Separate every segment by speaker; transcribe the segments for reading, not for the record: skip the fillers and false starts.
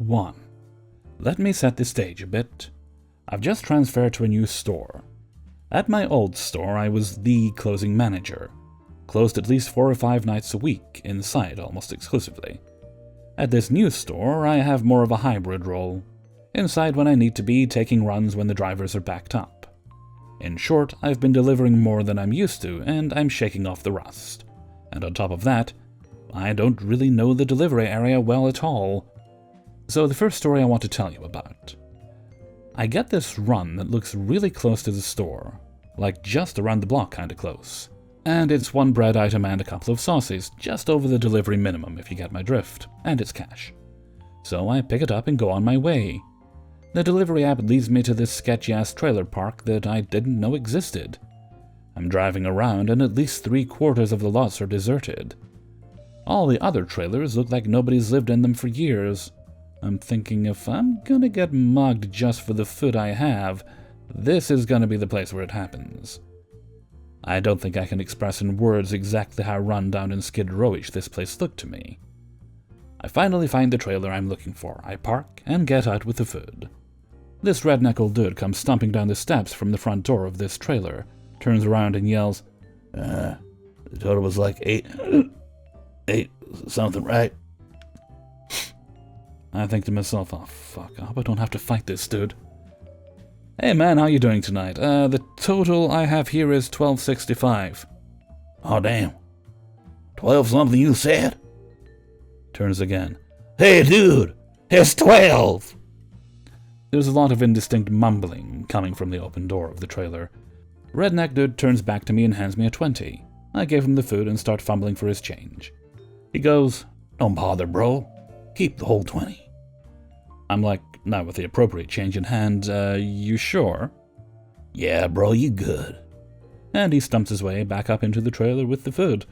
Speaker 1: 1. Let me set the stage a bit. I've just transferred to a new store. At my old store, I was the closing manager. Closed at least 4 or 5 nights a week, inside almost exclusively. At this new store, I have more of a hybrid role. Inside when I need to be, taking runs when the drivers are backed up. In short, I've been delivering more than I'm used to, and I'm shaking off the rust. And on top of that, I don't really know the delivery area well at all. So the first story I want to tell you about. I get this run that looks really close to the store, like just around the block kinda close. And it's 1 bread item and a couple of sauces, just over the delivery minimum if you get my drift, and it's cash. So I pick it up and go on my way. The delivery app leads me to this sketchy-ass trailer park that I didn't know existed. I'm driving around and at least 3/4 of the lots are deserted. All the other trailers look like nobody's lived in them for years. I'm thinking if I'm gonna get mugged just for the food I have, this is gonna be the place where it happens. I don't think I can express in words exactly how run down and skid rowish this place looked to me. I finally find the trailer I'm looking for. I park and get out with the food. This redneck old dude comes stomping down the steps from the front door of this trailer, turns around and yells, the total was like eight something, right? I think to myself, oh fuck, I hope I don't have to fight this dude. Hey man, how you doing tonight? The total I have here is $12.65. Oh damn. 12 something you said? Turns again. Hey dude, it's 12! There's a lot of indistinct mumbling coming from the open door of the trailer. Redneck dude turns back to me and hands me a 20. I give him the food and start fumbling for his change. He goes, don't bother bro, keep the whole 20. I'm like, not with the appropriate change in hand, you sure? Yeah bro, you good. And he stumps his way back up into the trailer with the food.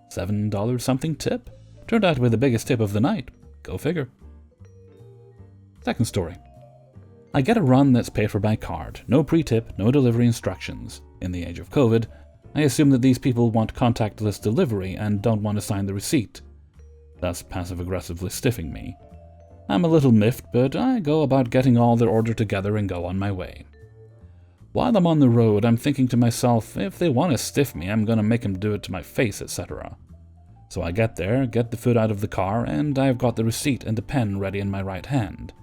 Speaker 1: $7 something tip? Turned out to be the biggest tip of the night. Go figure. Second story. I get a run that's paid for by card. No pre-tip, no delivery instructions. In the age of COVID, I assume that these people want contactless delivery and don't want to sign the receipt, thus passive-aggressively stiffing me. I'm a little miffed, but I go about getting all their order together and go on my way. While I'm on the road, I'm thinking to myself, if they want to stiff me, I'm gonna make them do it to my face, etc. So I get there, get the food out of the car, and I've got the receipt and the pen ready in my right hand.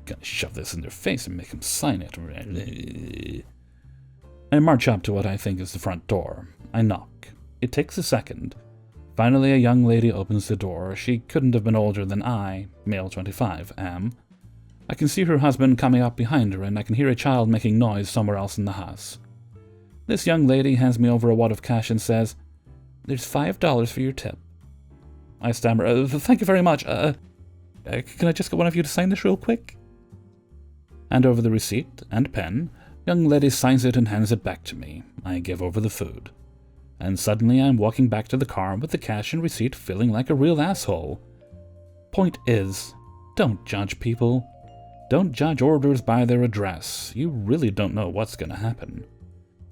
Speaker 1: Gonna shove this in their face and make them sign it. I march up to what I think is the front door. I knock. It takes a second. Finally, a young lady opens the door. She couldn't have been older than I, male 25, am. I can see her husband coming up behind her, and I can hear a child making noise somewhere else in the house. This young lady hands me over a wad of cash and says, "There's $5 for your tip." I stammer, "Thank you very much. Can I just get one of you to sign this real quick?" Hand over the receipt and pen. Young lady signs it and hands it back to me. I give over the food. And suddenly I'm walking back to the car with the cash and receipt feeling like a real asshole. Point is, don't judge people. Don't judge orders by their address. You really don't know what's gonna happen.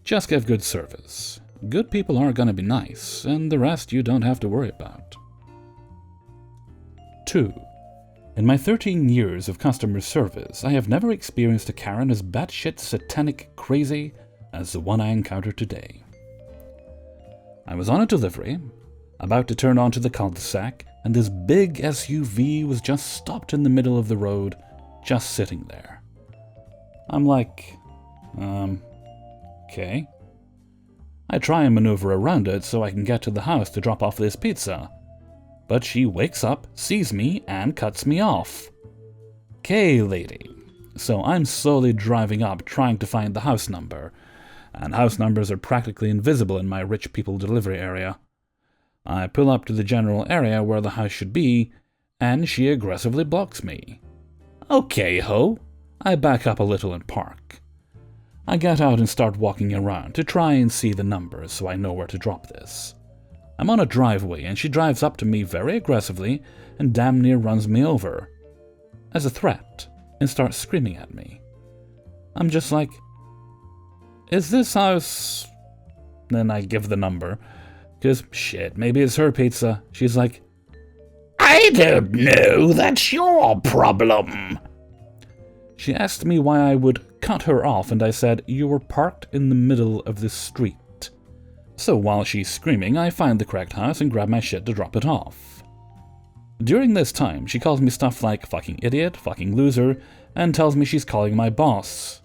Speaker 1: Just give good service. Good people are gonna be nice, and the rest you don't have to worry about. 2. In my 13 years of customer service, I have never experienced a Karen as batshit satanic crazy as the one I encountered today. I was on a delivery, about to turn onto the cul-de-sac, and this big SUV was just stopped in the middle of the road, just sitting there. I'm like, okay. I try and maneuver around it so I can get to the house to drop off this pizza. But she wakes up, sees me, and cuts me off. "'Kay, lady." So I'm slowly driving up, trying to find the house number. And house numbers are practically invisible in my rich people delivery area. I pull up to the general area where the house should be, and she aggressively blocks me. "Okay, ho." I back up a little and park. I get out and start walking around to try and see the numbers so I know where to drop this. I'm on a driveway and she drives up to me very aggressively and damn near runs me over, as a threat, and starts screaming at me. I'm just like, "Is this house..." Then I give the number, 'cause shit, maybe it's her pizza. She's like,
Speaker 2: I don't know, that's your problem.
Speaker 1: She asked me why I would cut her off, and I said, you were parked in the middle of the street. So while she's screaming, I find the correct house and grab my shit to drop it off. During this time, she calls me stuff like fucking idiot, fucking loser, and tells me she's calling my boss.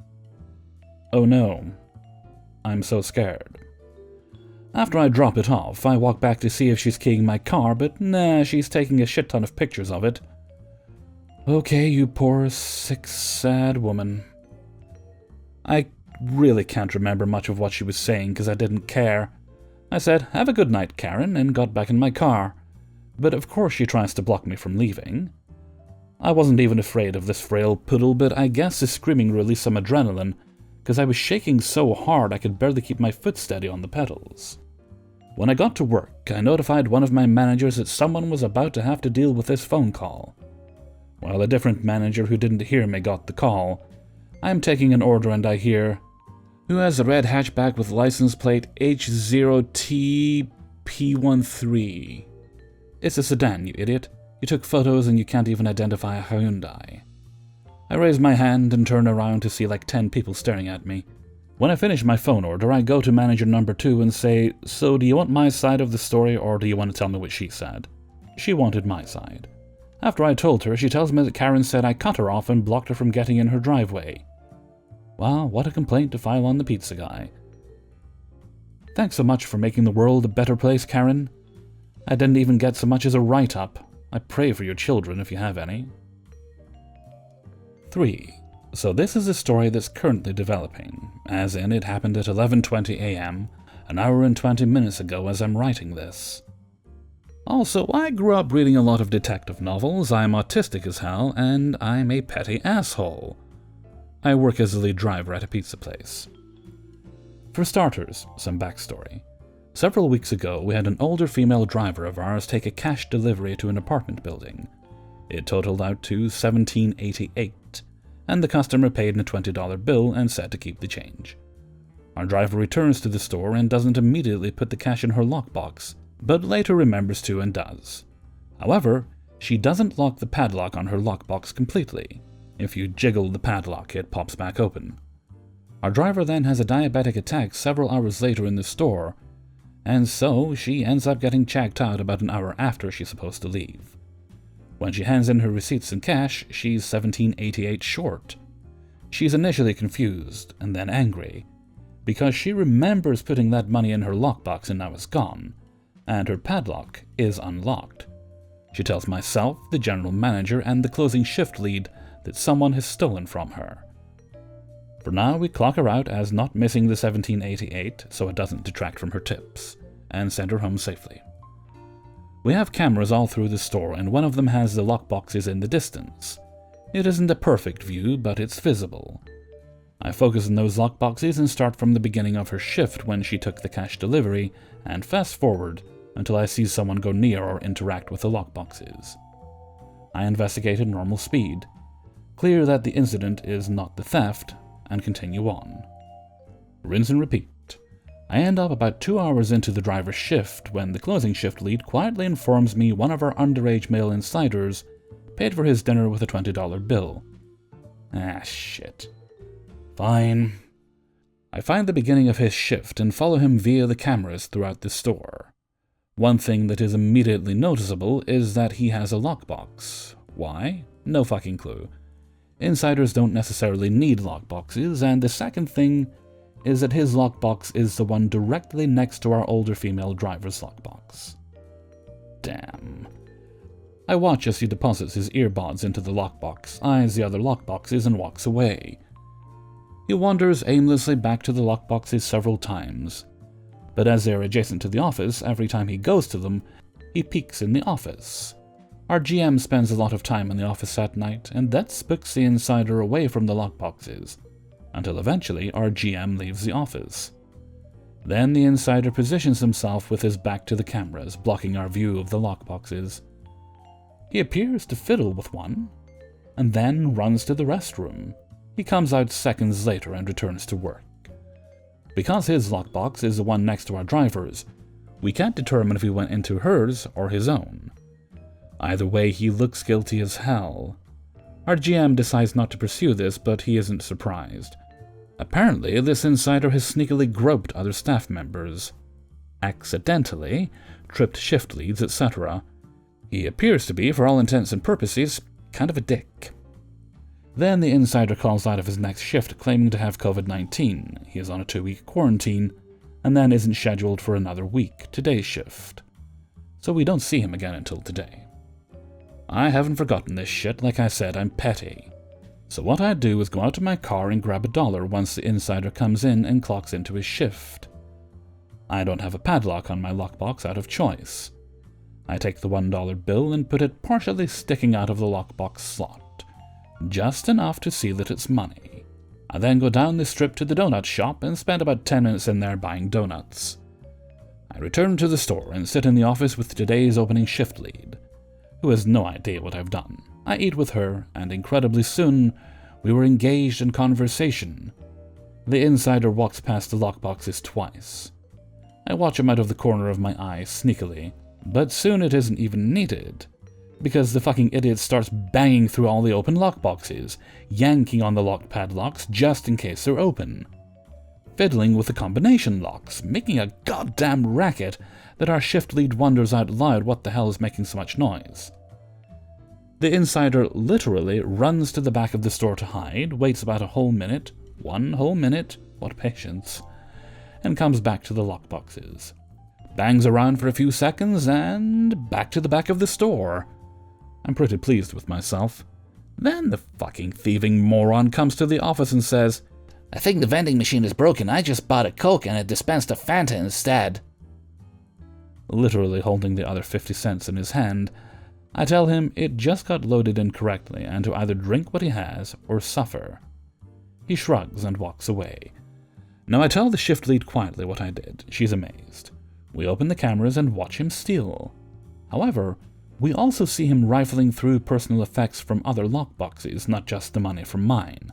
Speaker 1: Oh no. I'm so scared. After I drop it off, I walk back to see if she's keying my car, but nah, she's taking a shit ton of pictures of it. Okay, you poor, sick, sad woman. I really can't remember much of what she was saying because I didn't care. I said, have a good night, Karen, and got back in my car. But of course she tries to block me from leaving. I wasn't even afraid of this frail poodle, but I guess the screaming released some adrenaline, because I was shaking so hard I could barely keep my foot steady on the pedals. When I got to work, I notified one of my managers that someone was about to have to deal with this phone call. While a different manager who didn't hear me got the call, I'm taking an order and I hear, who has a red hatchback with license plate H0TP13? It's a sedan, you idiot. You took photos and you can't even identify a Hyundai. I raise my hand and turn around to see like 10 people staring at me. When I finish my phone order, I go to manager number 2 and say, so do you want my side of the story or do you want to tell me what she said? She wanted my side. After I told her, she tells me that Karen said I cut her off and blocked her from getting in her driveway. Wow, what a complaint to file on the pizza guy. Thanks so much for making the world a better place, Karen. I didn't even get so much as a write-up. I pray for your children if you have any. 3. So this is a story that's currently developing, as in it happened at 11:20 a.m., an hour and 20 minutes ago as I'm writing this. Also, I grew up reading a lot of detective novels, I'm autistic as hell, and I'm a petty asshole. I work as a lead driver at a pizza place. For starters, some backstory. Several weeks ago, we had an older female driver of ours take a cash delivery to an apartment building. It totaled out to $17.88, and the customer paid a $20 bill and said to keep the change. Our driver returns to the store and doesn't immediately put the cash in her lockbox, but later remembers to and does. However, she doesn't lock the padlock on her lockbox completely. If you jiggle the padlock, it pops back open. Our driver then has a diabetic attack several hours later in the store, and so she ends up getting checked out about an hour after she's supposed to leave. When she hands in her receipts and cash, she's $17.88 short. She's initially confused and then angry, because she remembers putting that money in her lockbox and now it's gone, and her padlock is unlocked. She tells myself, the general manager, and the closing shift lead that someone has stolen from her. For now, we clock her out as not missing the $17.88 so it doesn't detract from her tips, and send her home safely. We have cameras all through the store, and one of them has the lockboxes in the distance. It isn't a perfect view, but it's visible. I focus on those lockboxes and start from the beginning of her shift when she took the cash delivery, and fast forward until I see someone go near or interact with the lockboxes. I investigate at normal speed, clear that the incident is not the theft, and continue on. Rinse and repeat. I end up about 2 hours into the driver's shift when the closing shift lead quietly informs me one of our underage male insiders paid for his dinner with a $20 bill. Ah, shit. Fine. I find the beginning of his shift and follow him via the cameras throughout the store. One thing that is immediately noticeable is that he has a lockbox. Why? No fucking clue. Insiders don't necessarily need lockboxes, and the second thing is that his lockbox is the one directly next to our older female driver's lockbox. Damn. I watch as he deposits his earbuds into the lockbox, eyes the other lockboxes, and walks away. He wanders aimlessly back to the lockboxes several times, but as they're adjacent to the office, every time he goes to them, he peeks in the office. Our GM spends a lot of time in the office at night, and that spooks the insider away from the lockboxes, until eventually our GM leaves the office. Then the insider positions himself with his back to the cameras, blocking our view of the lockboxes. He appears to fiddle with one, and then runs to the restroom. He comes out seconds later and returns to work. Because his lockbox is the one next to our driver's, we can't determine if he went into hers or his own. Either way, he looks guilty as hell. Our GM decides not to pursue this, but he isn't surprised. Apparently, this insider has sneakily groped other staff members, accidentally tripped shift leads, etc. He appears to be, for all intents and purposes, kind of a dick. Then the insider calls out of his next shift claiming to have COVID-19. He is on a 2-week quarantine, and then isn't scheduled for another week, today's shift. So we don't see him again until today. I haven't forgotten this shit. Like I said, I'm petty. So what I do is go out to my car and grab $1 once the insider comes in and clocks into his shift. I don't have a padlock on my lockbox out of choice. I take the $1 bill and put it partially sticking out of the lockbox slot, just enough to see that it's money. I then go down the strip to the donut shop and spend about 10 minutes in there buying donuts. I return to the store and sit in the office with today's opening shift lead, who has no idea what I've done. I eat with her, and incredibly soon, we were engaged in conversation. The insider walks past the lockboxes twice. I watch him out of the corner of my eye sneakily, but soon it isn't even needed, because the fucking idiot starts banging through all the open lockboxes, yanking on the lock padlocks just in case they're open, fiddling with the combination locks, making a goddamn racket that our shift lead wonders out loud what the hell is making so much noise. The insider literally runs to the back of the store to hide, waits about 1 whole minute, what patience, and comes back to the lockboxes. Bangs around for a few seconds, and back to the back of the store. I'm pretty pleased with myself. Then the fucking thieving moron comes to the office and says,
Speaker 2: I think the vending machine is broken. I just bought a Coke and it dispensed a Fanta instead.
Speaker 1: Literally holding the other 50 cents in his hand, I tell him it just got loaded incorrectly and to either drink what he has or suffer. He shrugs and walks away. Now I tell the shift lead quietly what I did. She's amazed. We open the cameras and watch him steal. However, we also see him rifling through personal effects from other lockboxes, not just the money from mine.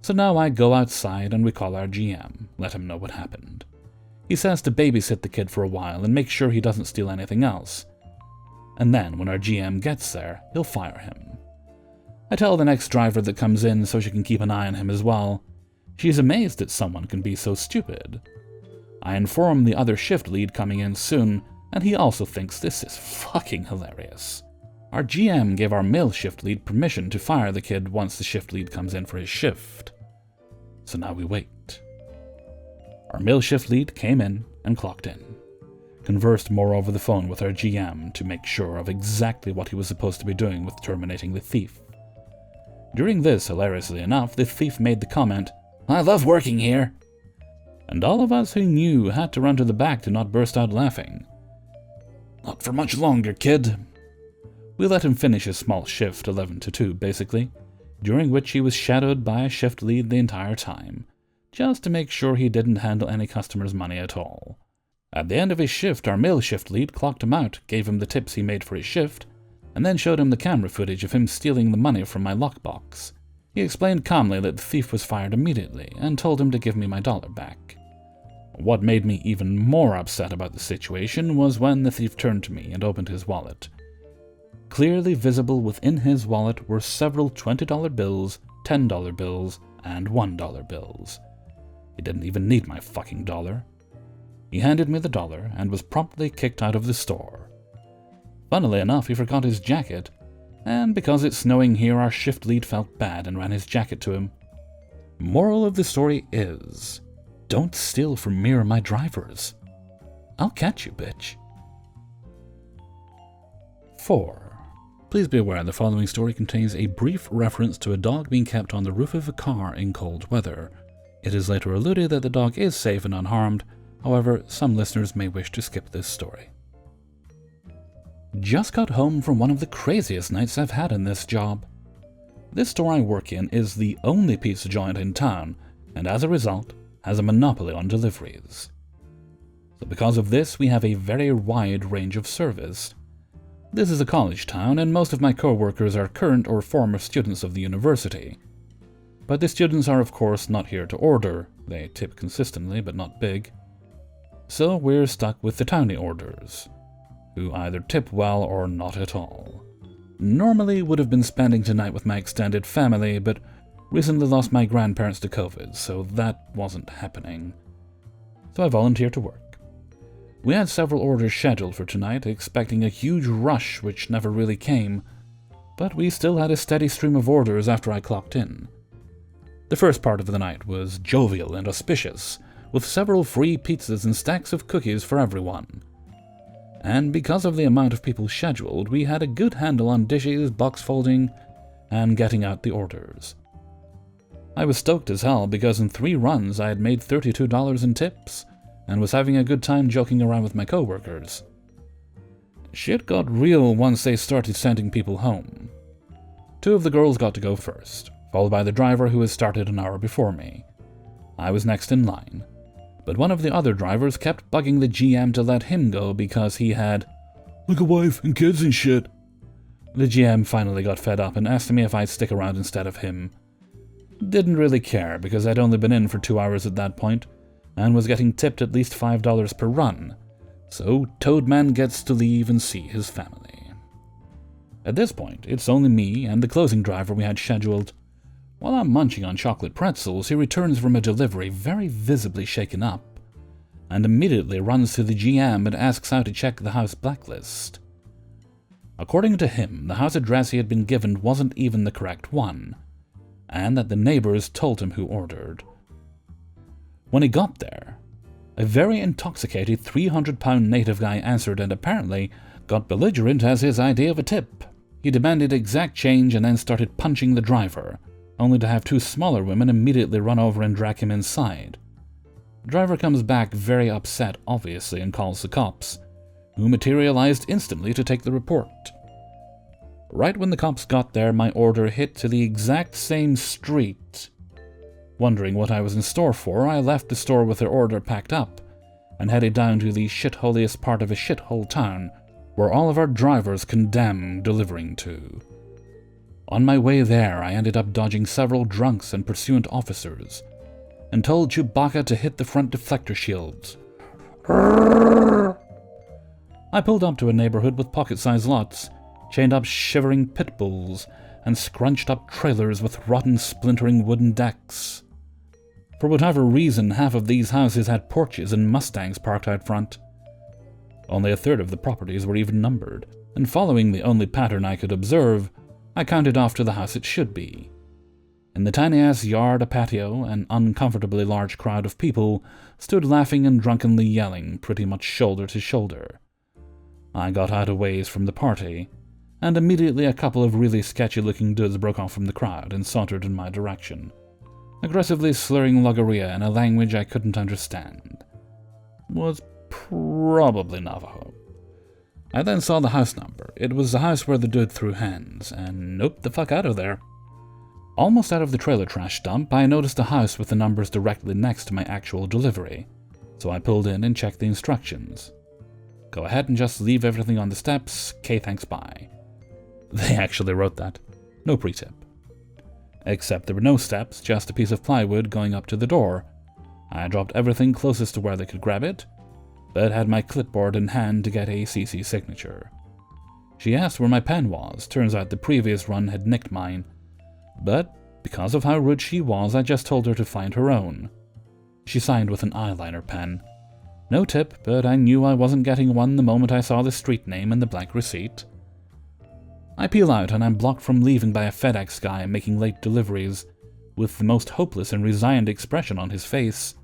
Speaker 1: So now I go outside and we call our GM, let him know what happened. He says to babysit the kid for a while and make sure he doesn't steal anything else. And then, when our GM gets there, he'll fire him. I tell the next driver that comes in so she can keep an eye on him as well. She's amazed that someone can be so stupid. I inform the other shift lead coming in soon, and he also thinks this is fucking hilarious. Our GM gave our male shift lead permission to fire the kid once the shift lead comes in for his shift. So now we wait. Our male shift lead came in and clocked in. Conversed more over the phone with our GM to make sure of exactly what he was supposed to be doing with terminating the thief. During this, hilariously enough, the thief made the comment, I love working here. And all of us who knew had to run to the back to not burst out laughing. Not for much longer, kid. We let him finish his small shift, 11 to 2 basically, during which he was shadowed by a shift lead the entire time, just to make sure he didn't handle any customer's money at all. At the end of his shift, our male shift lead clocked him out, gave him the tips he made for his shift, and then showed him the camera footage of him stealing the money from my lockbox. He explained calmly that the thief was fired immediately, and told him to give me my $1 back. What made me even more upset about the situation was when the thief turned to me and opened his wallet. Clearly visible within his wallet were several $20 bills, $10 bills, and $1 bills. He didn't even need my fucking dollar. He handed me the $1 and was promptly kicked out of the store. Funnily enough, he forgot his jacket, and because it's snowing here, our shift lead felt bad and ran his jacket to him. Moral of the story is, don't steal from me or my drivers. I'll catch you, bitch. 4. Please be aware the following story contains a brief reference to a dog being kept on the roof of a car in cold weather. It is later alluded that the dog is safe and unharmed. However, some listeners may wish to skip this story. Just got home from one of the craziest nights I've had in this job. This store I work in is the only pizza joint in town, and as a result, has a monopoly on deliveries. So because of this, we have a very wide range of service. This is a college town, and most of my co-workers are current or former students of the university. But the students are of course not here to order. They tip consistently, but not big. So we're stuck with the townie orders. who either tip well or not at all. Normally would have been spending tonight with my extended family, but recently lost my grandparents to COVID, so that wasn't happening. So I volunteered to work. We had several orders scheduled for tonight, expecting a huge rush which never really came, but we still had a steady stream of orders after I clocked in. The first part of the night was jovial and auspicious, with several free pizzas and stacks of cookies for everyone. And because of the amount of people scheduled, we had a good handle on dishes, box folding, and getting out the orders. I was stoked as hell because in 3 runs I had made $32 in tips, and was having a good time joking around with my coworkers. Shit got real once they started sending people home. 2 of the girls got to go first, followed by the driver who had started an hour before me. I was next in line, but one of the other drivers kept bugging the GM to let him go because he had, like, a wife and kids and shit. The GM finally got fed up and asked me if I'd stick around instead of him. Didn't really care because I'd only been in for 2 hours at that point, and was getting tipped at least $5 per run, so Toadman gets to leave and see his family. At this point, it's only me and the closing driver we had scheduled. While I'm munching on chocolate pretzels, he returns from a delivery very visibly shaken up, and immediately runs to the GM and asks how to check the house blacklist. According to him, the house address he had been given wasn't even the correct one, and that the neighbors told him who ordered. When he got there, a very intoxicated 300-pound native guy answered and apparently got belligerent as his idea of a tip. He demanded exact change and then started punching the driver, only to have 2 smaller women immediately run over and drag him inside. The driver comes back very upset, obviously, and calls the cops, who materialized instantly to take the report. Right when the cops got there, my order hit to the exact same street. Wondering what I was in store for, I left the store with their order packed up and headed down to the shitholiest part of a shithole town where all of our drivers condemn delivering to. On my way there, I ended up dodging several drunks and pursuant officers and told Chewbacca to hit the front deflector shields. I pulled up to a neighborhood with pocket-sized lots, chained up shivering pit bulls, and scrunched up trailers with rotten, splintering wooden decks. For whatever reason, half of these houses had porches and Mustangs parked out front. Only a third of the properties were even numbered, and following the only pattern I could observe, I counted off to the house it should be. In the tiny-ass yard, a patio, an uncomfortably large crowd of people stood laughing and drunkenly yelling, pretty much shoulder to shoulder. I got out a ways from the party, and immediately a couple of really sketchy-looking dudes broke off from the crowd and sauntered in my direction, aggressively slurring Logorrhea in a language I couldn't understand. Was probably Navajo. I then saw the house number. It was the house where the dude threw hands, and nope, the fuck out of there. Almost out of the trailer trash dump, I noticed a house with the numbers directly next to my actual delivery, so I pulled in and checked the instructions. Go ahead and just leave everything on the steps, K thanks bye. They actually wrote that. No pre-tip. Except there were no steps, just a piece of plywood going up to the door. I dropped everything closest to where they could grab it, but had my clipboard in hand to get a CC signature. She asked where my pen was. Turns out the previous run had nicked mine, but because of how rude she was, I just told her to find her own. She signed with an eyeliner pen. No tip, but I knew I wasn't getting one the moment I saw the street name and the blank receipt. I peel out and I'm blocked from leaving by a FedEx guy making late deliveries, with the most hopeless and resigned expression on his face.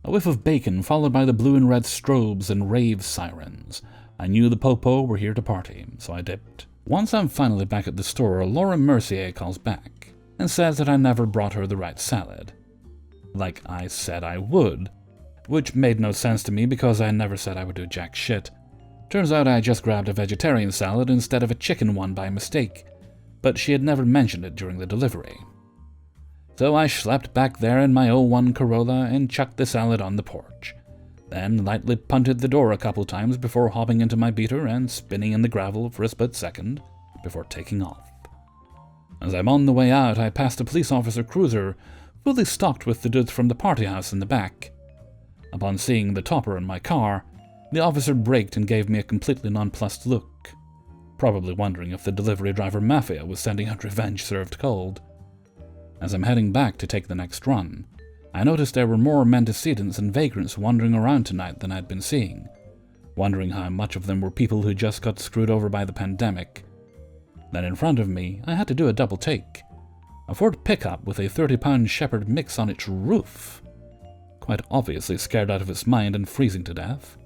Speaker 1: A whiff of bacon followed by the blue and red strobes and rave sirens. I knew the popo were here to party, so I dipped. Once I'm finally back at the store, Laura Mercier calls back and says that I never brought her the right salad. Like I said I would, which made no sense to me because I never said I would do jack shit. Turns out I just grabbed a vegetarian salad instead of a chicken one by mistake, but she had never mentioned it during the delivery. So I schlepped back there in my 01 Corolla and chucked the salad on the porch, then lightly punted the door a couple times before hopping into my beater and spinning in the gravel for a split second before taking off. As I'm on the way out, I passed a police officer cruiser fully stocked with the dudes from the party house in the back. Upon seeing the topper in my car, The officer braked and gave me a completely nonplussed look, probably wondering if the delivery driver mafia was sending out revenge served cold. As I'm heading back to take the next run, I noticed there were more antecedents and vagrants wandering around tonight than I'd been seeing, wondering how much of them were people who just got screwed over by the pandemic. Then in front of me, I had to do a double take. A Ford pickup with a 30-pound Shepherd mix on its roof, quite obviously scared out of its mind and freezing to death.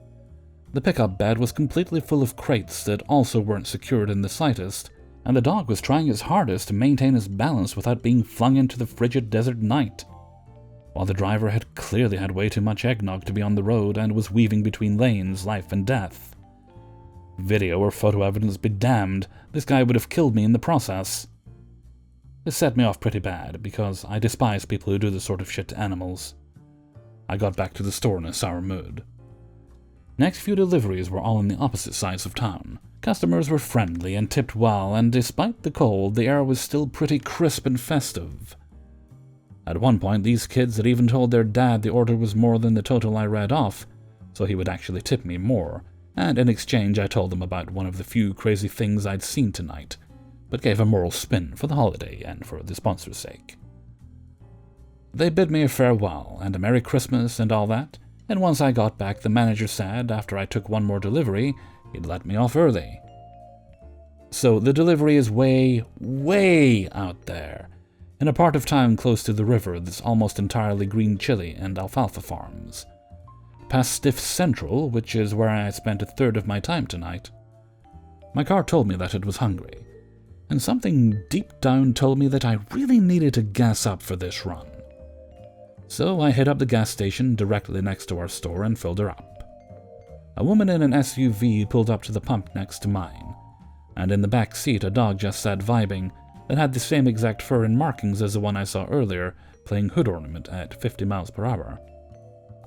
Speaker 1: The pickup bed was completely full of crates that also weren't secured in the slightest, and the dog was trying its hardest to maintain its balance without being flung into the frigid desert night, while the driver had clearly had way too much eggnog to be on the road and was weaving between lanes, life and death. Video or photo evidence be damned, this guy would have killed me in the process. This set me off pretty bad, because I despise people who do this sort of shit to animals. I got back to the store in a sour mood. Next few deliveries were all on the opposite sides of town. Customers were friendly and tipped well, and despite the cold, the air was still pretty crisp and festive. At one point, these kids had even told their dad the order was more than the total I read off, so he would actually tip me more, and in exchange I told them about one of the few crazy things I'd seen tonight, but gave a moral spin for the holiday and for the sponsor's sake. They bid me a farewell and a Merry Christmas and all that, and once I got back, the manager said after I took one more delivery, he'd let me off early. So the delivery is way, way out there, in a part of town close to the river that's almost entirely green chili and alfalfa farms. Past Stiff Central, which is where I spent a third of my time tonight. My car told me that it was hungry, and something deep down told me that I really needed to gas up for this run. So I hit up the gas station directly next to our store and filled her up. A woman in an SUV pulled up to the pump next to mine, and in the back seat a dog just sat vibing that had the same exact fur and markings as the one I saw earlier playing hood ornament at 50 miles per hour.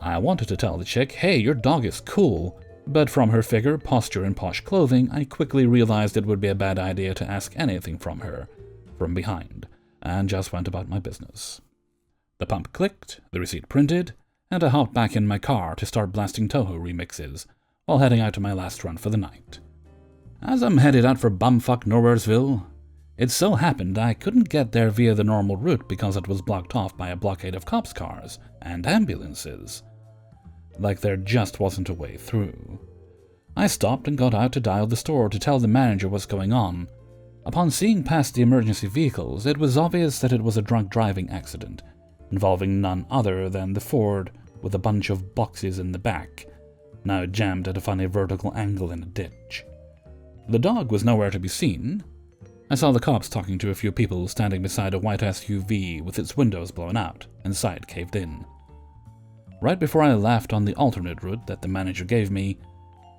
Speaker 1: I wanted to tell the chick, hey, your dog is cool, but from her figure, posture, and posh clothing, I quickly realized it would be a bad idea to ask anything from her, from behind, and just went about my business. The pump clicked, the receipt printed, and I hopped back in my car to start blasting Toho remixes, while heading out to my last run for the night. As I'm headed out for bumfuck Nowheresville, it so happened I couldn't get there via the normal route because it was blocked off by a blockade of cops' cars and ambulances. Like there just wasn't a way through. I stopped and got out to dial the store to tell the manager what's going on. Upon seeing past the emergency vehicles, it was obvious that it was a drunk driving accident, involving none other than the Ford with a bunch of boxes in the back, now jammed at a funny vertical angle in a ditch. The dog was nowhere to be seen. I saw the cops talking to a few people standing beside a white SUV with its windows blown out and side caved in. Right before I left on the alternate route that the manager gave me,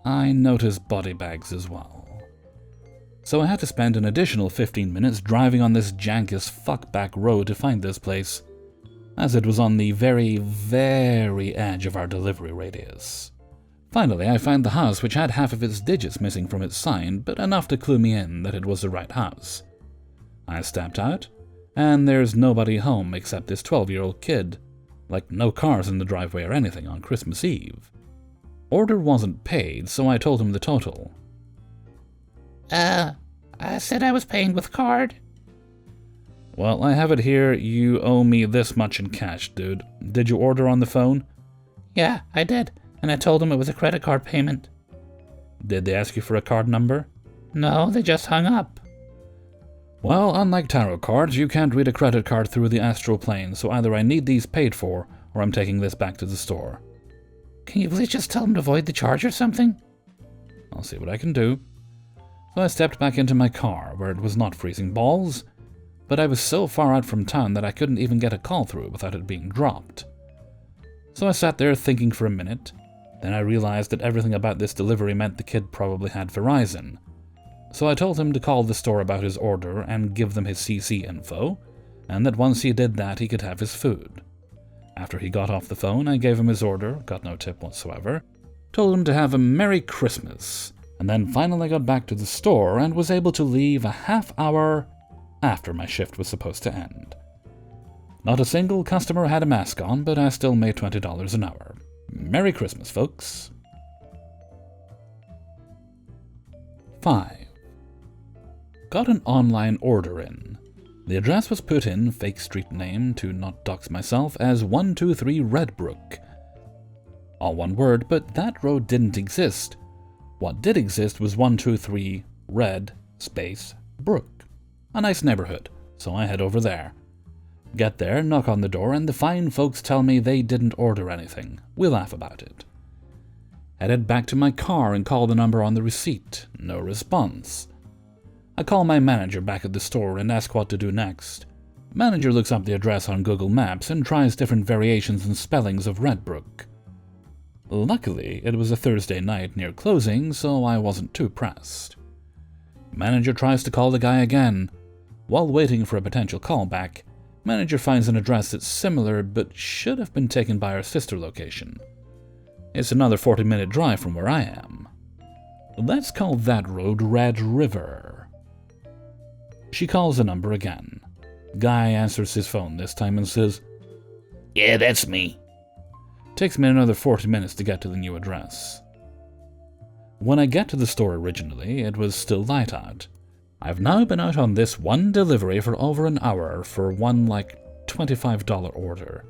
Speaker 1: I noticed body bags as well. So I had to spend an additional 15 minutes driving on this jank as fuck back road to find this place, as it was on the very, very edge of our delivery radius. Finally, I found the house, which had half of its digits missing from its sign, but enough to clue me in that it was the right house. I stepped out, and there's nobody home except this 12-year-old kid, like no cars in the driveway or anything on Christmas Eve. Order wasn't paid, so I told him the total.
Speaker 2: I said I was paying with card.
Speaker 1: Well, I have it here. You owe me this much in cash, dude. Did you order on the phone?
Speaker 2: Yeah, I did, and I told them it was a credit card payment.
Speaker 1: Did they ask you for a card number?
Speaker 2: No, they just hung up.
Speaker 1: Well, unlike tarot cards, you can't read a credit card through the astral plane, so either I need these paid for, or I'm taking this back to the store.
Speaker 2: Can you please just tell them to void the charge or something?
Speaker 1: I'll see what I can do. So I stepped back into my car, where it was not freezing balls, but I was so far out from town that I couldn't even get a call through without it being dropped. So I sat there thinking for a minute, then I realized that everything about this delivery meant the kid probably had Verizon. So I told him to call the store about his order and give them his CC info, and that once he did that he could have his food. After he got off the phone, I gave him his order, got no tip whatsoever, told him to have a Merry Christmas, and then finally got back to the store and was able to leave a half hour after my shift was supposed to end. Not a single customer had a mask on, but I still made $20 an hour. Merry Christmas, folks. 5. Got an online order in. The address was put in, fake street name to not dox myself, as 123 Redbrook. All one word, but that road didn't exist. What did exist was 123 Red space Brook. A nice neighborhood, so I head over there. Get there, knock on the door, and the fine folks tell me they didn't order anything. We laugh about it. Headed back to my car and call the number on the receipt. No response. I call my manager back at the store and ask what to do next. Manager looks up the address on Google Maps and tries different variations and spellings of Redbrook. Luckily, it was a Thursday night near closing, so I wasn't too pressed. Manager tries to call the guy again. While waiting for a potential callback, manager finds an address that's similar but should have been taken by our sister location. It's another 40-minute drive from where I am. Let's call that road Red River. She calls the number again. Guy answers his phone this time and says,
Speaker 2: Yeah, that's me.
Speaker 1: Takes me another 40 minutes to get to the new address. When I get to the store originally, it was still light out. I've now been out on this one delivery for over an hour for one $25 order.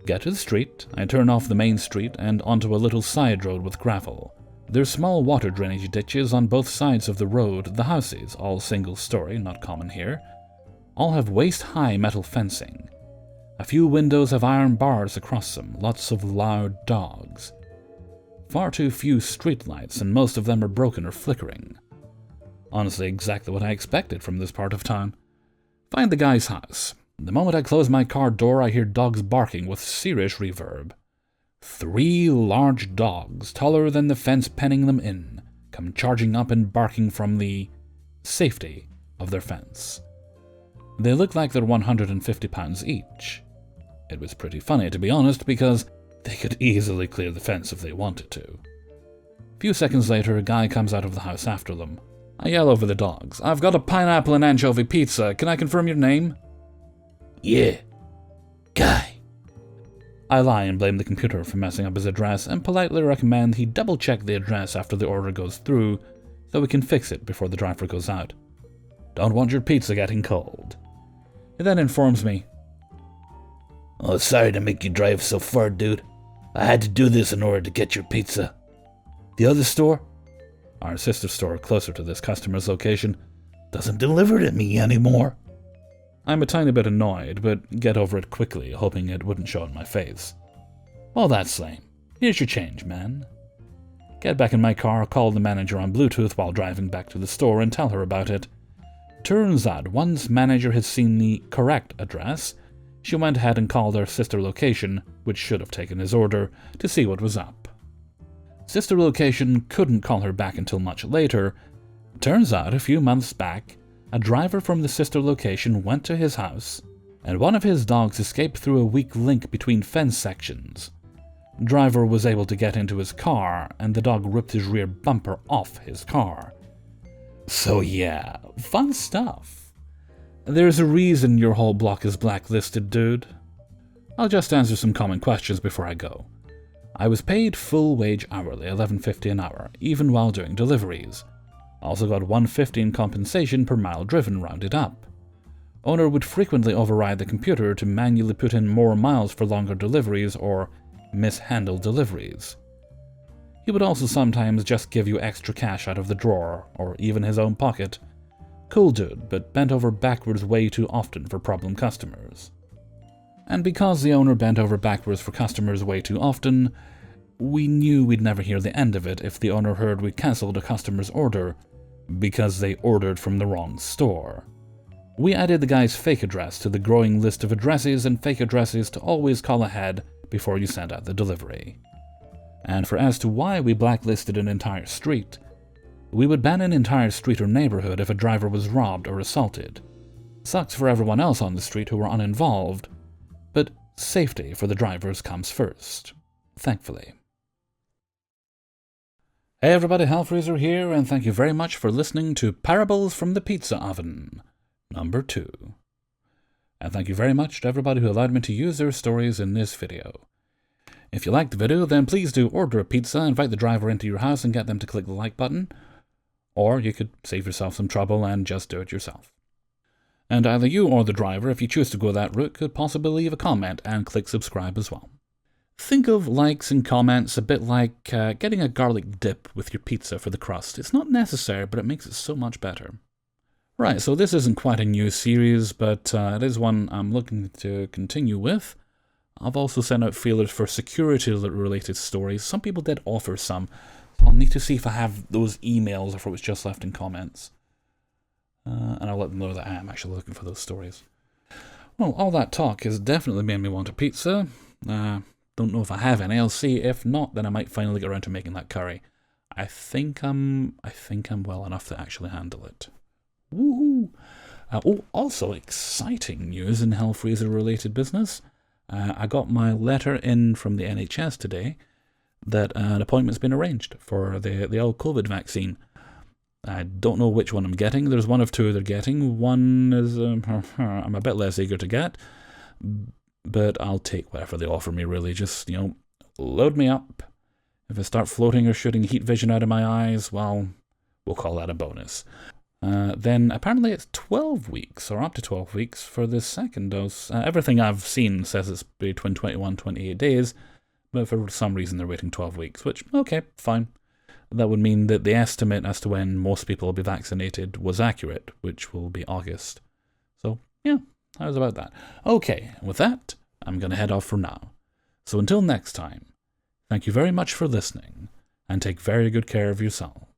Speaker 1: Get to the street, I turn off the main street and onto a little side road with gravel. There's small water drainage ditches on both sides of the road. The houses, all single-story, not common here, all have waist-high metal fencing. A few windows have iron bars across them, lots of loud dogs. Far too few streetlights, and most of them are broken or flickering. Honestly, exactly what I expected from this part of town. Find the guy's house. The moment I close my car door, I hear dogs barking with serious reverb. 3 large dogs, taller than the fence penning them in, come charging up and barking from the safety of their fence. They look like they're 150 pounds each. It was pretty funny, to be honest, because they could easily clear the fence if they wanted to. A few seconds later, a guy comes out of the house after them. I yell over the dogs, I've got a pineapple and anchovy pizza. Can I confirm your name?
Speaker 2: Yeah. Guy.
Speaker 1: I lie and blame the computer for messing up his address and politely recommend he double-check the address after the order goes through so we can fix it before the driver goes out. Don't want your pizza getting cold. He then informs me,
Speaker 2: Oh, sorry to make you drive so far, dude. I had to do this in order to get your pizza. The other store,
Speaker 1: our sister store closer to this customer's location,
Speaker 2: doesn't deliver to me anymore.
Speaker 1: I'm a tiny bit annoyed, but get over it quickly, hoping it wouldn't show in my face. Well, that's lame. Here's your change, man. Get back in my car, call the manager on Bluetooth while driving back to the store and tell her about it. Turns out, once manager had seen the correct address, she went ahead and called our sister location, which should have taken his order, to see what was up. Sister location couldn't call her back until much later. Turns out, a few months back, a driver from the sister location went to his house, and one of his dogs escaped through a weak link between fence sections. Driver was able to get into his car, and the dog ripped his rear bumper off his car. So yeah, fun stuff. There's a reason your whole block is blacklisted, dude. I'll just answer some common questions before I go. I was paid full wage hourly, $11.50 an hour, even while doing deliveries. Also got $1.50 in compensation per mile driven rounded up. Owner would frequently override the computer to manually put in more miles for longer deliveries or mishandle deliveries. He would also sometimes just give you extra cash out of the drawer, or even his own pocket. Cool dude, but bent over backwards way too often for problem customers. And because the owner bent over backwards for customers way too often, we knew we'd never hear the end of it if the owner heard we cancelled a customer's order because they ordered from the wrong store. We added the guy's fake address to the growing list of addresses and fake addresses to always call ahead before you send out the delivery. And for as to why we blacklisted an entire street, we would ban an entire street or neighborhood if a driver was robbed or assaulted. Sucks for everyone else on the street who were uninvolved, but safety for the drivers comes first, thankfully. Hey everybody, Hellfreezer here, and thank you very much for listening to Parables from the Pizza Oven, number 2. And thank you very much to everybody who allowed me to use their stories in this video. If you liked the video, then please do order a pizza, invite the driver into your house and get them to click the like button. Or you could save yourself some trouble and just do it yourself. And either you or the driver, if you choose to go that route, could possibly leave a comment and click subscribe as well. Think of likes and comments a bit like getting a garlic dip with your pizza for the crust. It's not necessary, but it makes it so much better. Right, so this isn't quite a new series, but it is one I'm looking to continue with. I've also sent out feelers for security-related stories. Some people did offer some. I'll need to see if I have those emails or if it was just left in comments. And I'll let them know that I am actually looking for those stories. Well, all that talk has definitely made me want a pizza. Don't know if I have any. I'll see. If not, then I might finally get around to making that curry. I think I'm well enough to actually handle it. Woohoo! Also exciting news in Hellfreezer-related business. I got my letter in from the NHS today that an appointment's been arranged for the old COVID vaccine. I don't know which one I'm getting. There's one of two they're getting. One is I'm a bit less eager to get, but I'll take whatever they offer me, really. Just, load me up. If I start floating or shooting heat vision out of my eyes, well, we'll call that a bonus. Then apparently it's 12 weeks, or up to 12 weeks, for the second dose. Everything I've seen says it's between 21 and 28 days, but for some reason they're waiting 12 weeks, which, okay, fine. That would mean that the estimate as to when most people will be vaccinated was accurate, which will be August. So, yeah, how's about that? Okay, with that, I'm going to head off for now. So until next time, thank you very much for listening, and take very good care of yourself.